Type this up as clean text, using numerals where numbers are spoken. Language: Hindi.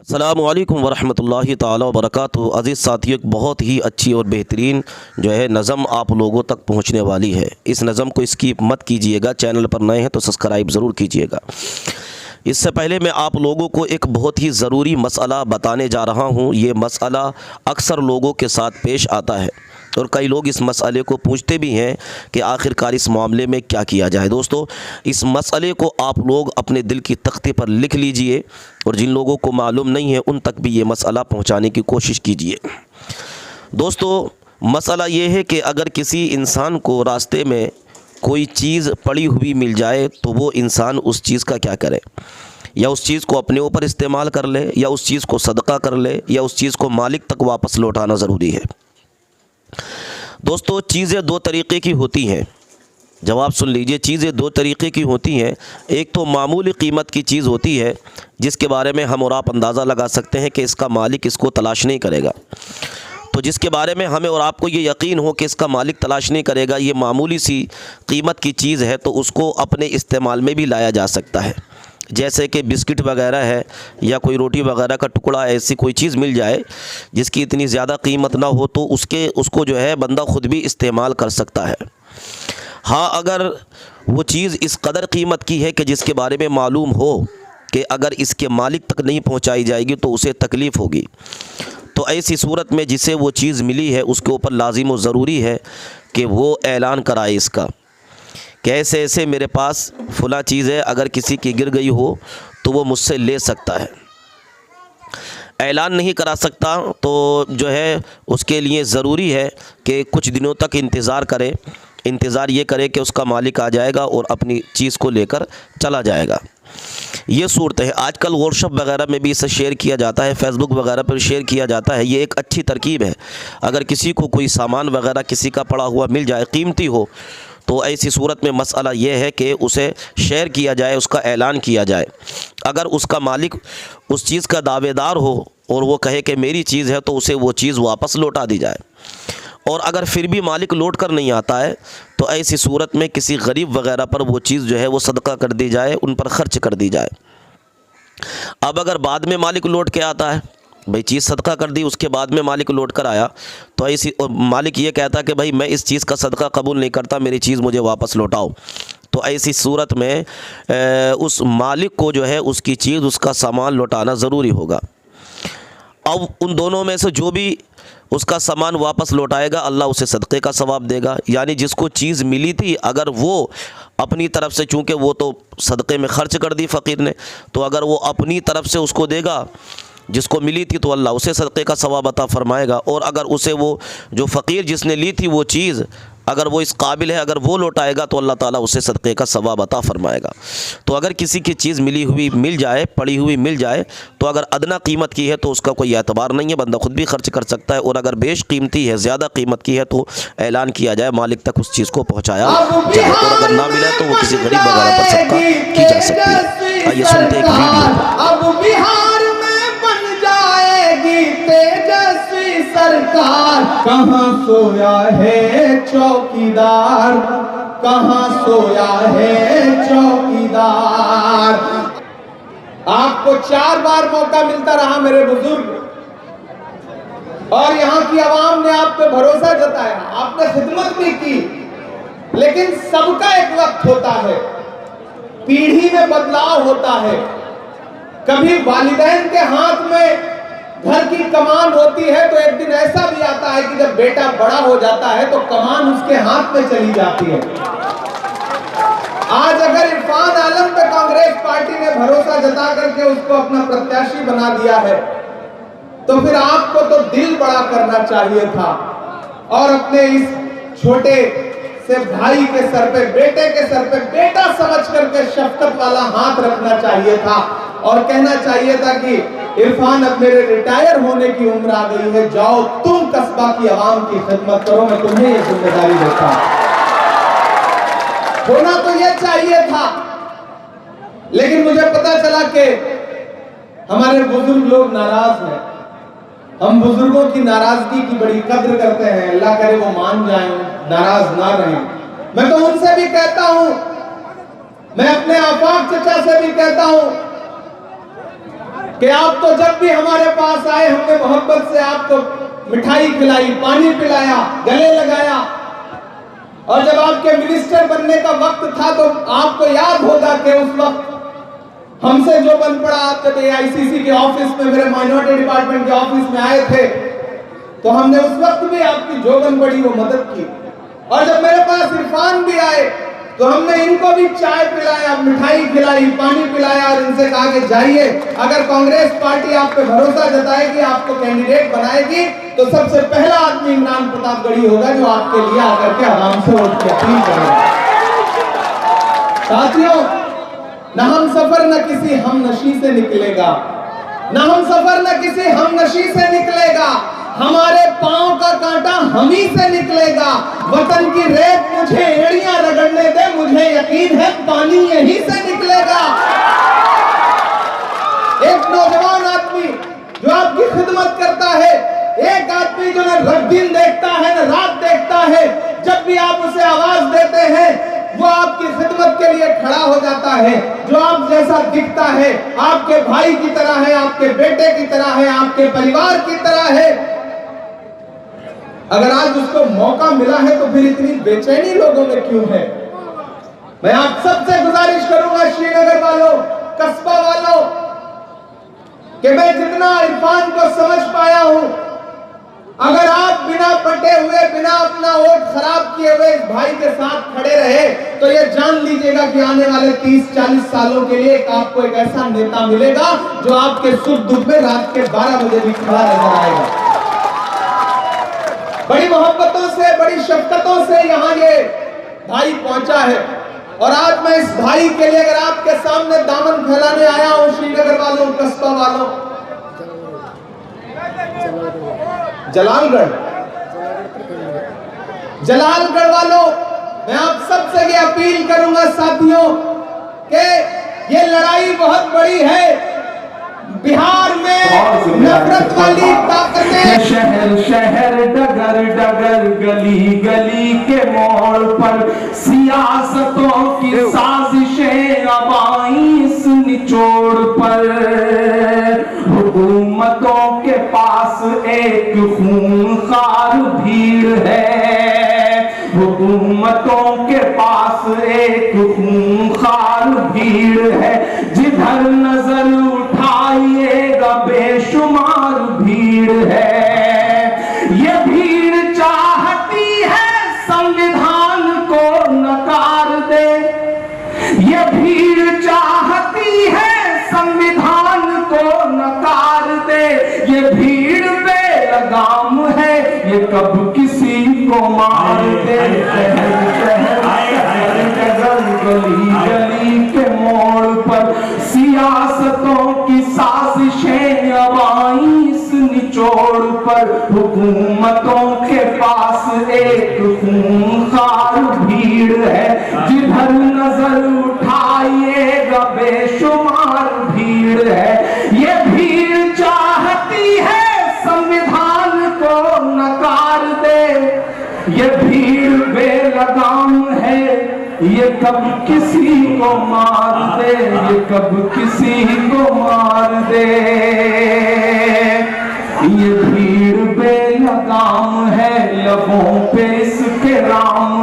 अस्सलामुअलैकुम वरहमतुल्लाहि ताला वबरकातुहू। अज़ीज़ साथियों, एक बहुत ही अच्छी और बेहतरीन जो है नज़म आप लोगों तक पहुंचने वाली है। इस नज़म को स्किप मत कीजिएगा। चैनल पर नए हैं तो सब्सक्राइब ज़रूर कीजिएगा। इससे पहले मैं आप लोगों को एक बहुत ही ज़रूरी मसला बताने जा रहा हूं। ये मसला अक्सर लोगों के साथ पेश आता है और कई लोग इस मसले को पूछते भी हैं कि आखिरकार इस मामले में क्या किया जाए। दोस्तों, इस मसले को आप लोग अपने दिल की तख्ते पर लिख लीजिए और जिन लोगों को मालूम नहीं है उन तक भी ये मसला पहुंचाने की कोशिश कीजिए। दोस्तों, मसला ये है कि अगर किसी इंसान को रास्ते में कोई चीज़ पड़ी हुई मिल जाए तो वो इंसान उस चीज़ का क्या करे, या उस चीज़ को अपने ऊपर इस्तेमाल कर ले, या उस चीज़ को सदका कर ले, या उस चीज़ को मालिक तक वापस लौटाना ज़रूरी है। दोस्तों, चीज़ें दो तरीक़े की होती हैं। जवाब सुन लीजिए। चीज़ें दो तरीक़े की होती हैं। एक तो मामूली कीमत की चीज़ होती है जिसके बारे में हम और आप अंदाज़ा लगा सकते हैं कि इसका मालिक इसको तलाश नहीं करेगा। तो जिसके बारे में हमें और आपको ये यकीन हो कि इसका मालिक तलाश नहीं करेगा, ये मामूली सी कीमत की चीज़ है, तो उसको अपने इस्तेमाल में भी लाया जा सकता है। जैसे कि बिस्किट वगैरह है या कोई रोटी वगैरह का टुकड़ा, ऐसी कोई चीज़ मिल जाए जिसकी इतनी ज़्यादा कीमत ना हो तो उसको जो है बंदा ख़ुद भी इस्तेमाल कर सकता है। हाँ, अगर वो चीज़ इस कदर कीमत की है कि जिसके बारे में मालूम हो कि अगर इसके मालिक तक नहीं पहुंचाई जाएगी तो उसे तकलीफ़ होगी, तो ऐसी सूरत में जिसे वो चीज़ मिली है उसके ऊपर लाजिम व ज़रूरी है कि वो ऐलान कराए इसका कि ऐसे ऐसे मेरे पास फ़लाँ चीज़ है, अगर किसी की गिर गई हो तो वो मुझसे ले सकता है। ऐलान नहीं करा सकता तो जो है उसके लिए ज़रूरी है कि कुछ दिनों तक इंतज़ार करे। इंतज़ार ये करे कि उसका मालिक आ जाएगा और अपनी चीज़ को लेकर चला जाएगा। ये सूरत है। आजकल व्हाट्सएप वगैरह में भी इसे शेयर किया जाता है, फेसबुक वगैरह पर शेयर किया जाता है। ये एक अच्छी तरकीब है। अगर किसी को कोई सामान वगैरह किसी का पड़ा हुआ मिल जाए, कीमती हो, तो ऐसी सूरत में मसला ये है कि उसे शेयर किया जाए, उसका ऐलान किया जाए। अगर उसका मालिक उस चीज़ का दावेदार हो और वो कहे कि मेरी चीज़ है, तो उसे वो चीज़ वापस लौटा दी जाए। और अगर फिर भी मालिक लौट कर नहीं आता है तो ऐसी सूरत में किसी गरीब वगैरह पर वो चीज़ जो है वो सदका कर दी जाए, उन पर ख़र्च कर दी जाए। अब अगर बाद में मालिक लौट के आता है, भाई चीज़ सदका कर दी, उसके बाद में मालिक लौट कर आया, तो ऐसी और मालिक ये कहता कि भाई मैं इस चीज़ का सदका कबूल नहीं करता, मेरी चीज़ मुझे वापस लौटाओ, तो ऐसी सूरत में उस मालिक को जो है उसकी चीज़, उसका सामान लौटाना ज़रूरी होगा। अब उन दोनों में से जो भी उसका सामान वापस लौटाएगा, अल्लाह उसे सदक़े का सवाब देगा। यानी जिसको चीज़ मिली थी, अगर वो अपनी तरफ से, चूँकि वो तो सदक़े में ख़र्च कर दी फ़कीर ने, तो अगर वो अपनी तरफ से उसको देगा जिसको मिली थी, तो अल्लाह उसे सदक़े का सवाब अता फ़रमाएगा। और अगर उसे वो जो फ़कीर जिसने ली थी वो चीज़, अगर वो इस काबिल है, अगर वो लौटाएगा तो अल्लाह ताला उसे सदक़े का सवाब अता फ़रमाएगा। तो अगर किसी की चीज़ मिली हुई मिल जाए, पड़ी हुई मिल जाए, तो अगर अदना कीमत की है तो उसका कोई एतबार नहीं है, बंदा खुद भी खर्च कर सकता है। और अगर बेश कीमती है, ज़्यादा कीमत की है, तो ऐलान किया जाए, मालिक तक उस चीज़ को पहुँचाया जाए। और अगर ना मिला तो वो किसी गरीब वगैरह पर सदका की जा सकती है। आइए सुनते एक वीडियो। तेजस्वी सरकार, कहाँ सोया है चौकीदार, कहाँ सोया है चौकीदार। आपको 4 बार मौका मिलता रहा मेरे बुजुर्ग, और यहाँ की आवाम ने आप पे भरोसा जताया, आपने खिदमत भी की, लेकिन सबका एक वक्त होता है, पीढ़ी में बदलाव होता है। कभी वालिदैन के हाथ में घर की कमान होती है, तो एक दिन ऐसा भी आता है कि जब बेटा बड़ा हो जाता है तो कमान उसके हाथ में चली जाती है। आज अगर इरफान आलम पे कांग्रेस पार्टी ने भरोसा जता करके उसको अपना प्रत्याशी बना दिया है, तो फिर आपको तो दिल बड़ा करना चाहिए था और अपने इस छोटे से भाई के सर पे, बेटे के सर पे बेटा समझ करके शफकत वाला हाथ रखना चाहिए था और कहना चाहिए था कि इरफान, अब मेरे रिटायर होने की उम्र आ गई है, जाओ तुम कस्बा की आवाम की खिदमत करो, मैं तुम्हें ये जिम्मेदारी देता हूं। होना तो ये चाहिए था, लेकिन मुझे पता चला कि हमारे बुजुर्ग लोग नाराज हैं। हम बुजुर्गों की नाराजगी की बड़ी कद्र करते हैं। अल्लाह करे वो मान जाएं, नाराज ना रहें। मैं तो उनसे भी कहता हूं, मैं अपने आफाक चचा से भी कहता हूं कि आप तो जब भी हमारे पास आए हमने मोहब्बत से आपको मिठाई खिलाई, पानी पिलाया, गले लगाया, और जब आपके मिनिस्टर बनने का वक्त था तो आपको याद होगा कि उस वक्त हमसे जो बन पड़ा, आप जब AICC के ऑफिस में, मेरे माइनॉरिटी डिपार्टमेंट के ऑफिस में आए थे, तो हमने उस वक्त भी आपकी जो बन पड़ी वो मदद की। और जब मेरे पास इरफान भी आए तो हमने इनको भी चाय पिलाया, मिठाई खिलाई, पानी पिलाया और इनसे कहा कि जाइए, अगर कांग्रेस पार्टी आप पे भरोसा जताएगी, आपको कैंडिडेट बनाएगी, तो सबसे पहला आदमी इमरान प्रतापगढ़ी होगा जो आपके लिए आकर के आराम से वोट की अपील करेगा। साथियों, न हम सफर न किसी हम नशी से निकलेगा, न हम सफर न किसी हम नशी से निकलेगा, हमारे पांव का कांटा हम ही से निकलेगा। वतन की रेत मुझे एड़ियां रगड़ने दे, मुझे यकीन है पानी यहीं से निकलेगा। एक नौजवान आदमी जो आपकी खिदमत करता है, एक आदमी जो न दिन देखता है न रात देखता है, जब भी आप उसे आवाज देते हैं वो आपकी खिदमत के लिए खड़ा हो जाता है, जो आप जैसा दिखता है, आपके भाई की तरह है, आपके बेटे की तरह है, आपके परिवार की तरह है। अगर आज उसको मौका मिला है तो फिर इतनी बेचैनी लोगों में क्यों है? मैं आप सबसे गुजारिश करूंगा, श्रीनगर वालों, कस्बा वालों, कि मैं जितना इरफान को समझ पाया हूं, अगर आप बिना पटे हुए, बिना अपना वोट खराब किए हुए इस भाई के साथ खड़े रहे, तो ये जान लीजिएगा कि आने वाले 30-40 सालों के लिए आपको एक ऐसा नेता मिलेगा जो आपके सुख दुख में रात के 12 बजे भी खड़ा नजर आएगा। बड़ी मोहब्बतों से, बड़ी शफकतों से यहाँ ये भाई पहुंचा है, और आज मैं इस भाई के लिए अगर आपके सामने दामन फैलाने आया हूं, श्रीनगर वालों, कस्बा वालों, जलालगढ़ वालों, मैं आप सबसे ये अपील करूंगा साथियों कि ये लड़ाई बहुत बड़ी है। बिहार में नफरत वाली ताकतें, शहर शहर, डगर डगर, गली गली के मोड़ पर सियासतों की साजिशें अब आई इस निचोड़ पर। हुकूमतों के पास एक खूंखार भीड़ है, हुकूमतों के पास एक खूंखार भीड़ है, जिधर नजर उठाइएगा बेशुमार भीड़ है। ये भीड़ चाहती है संविधान को नकार दे, ये भीड़ चाहती है संविधान को नकार दे, ये भीड़ बेलगाम है, ये कब किसी को मार दे। गली गली के मोड़ पर सियासतों की साजिशें अब आई इस निचोड़ पर। हुकूमतों के पास एक खूंखार भीड़ है, जिधर नजर उठाइएगा बेशुमार भीड़ है। ये भीड़ चाहती है संविधान को नकार दे, ये भीड़ बेलगाम है, ये कब किसी को मार दे, ये कब किसी को मार दे। ये भीड़ बेलगाम है, लबों पे इसके राम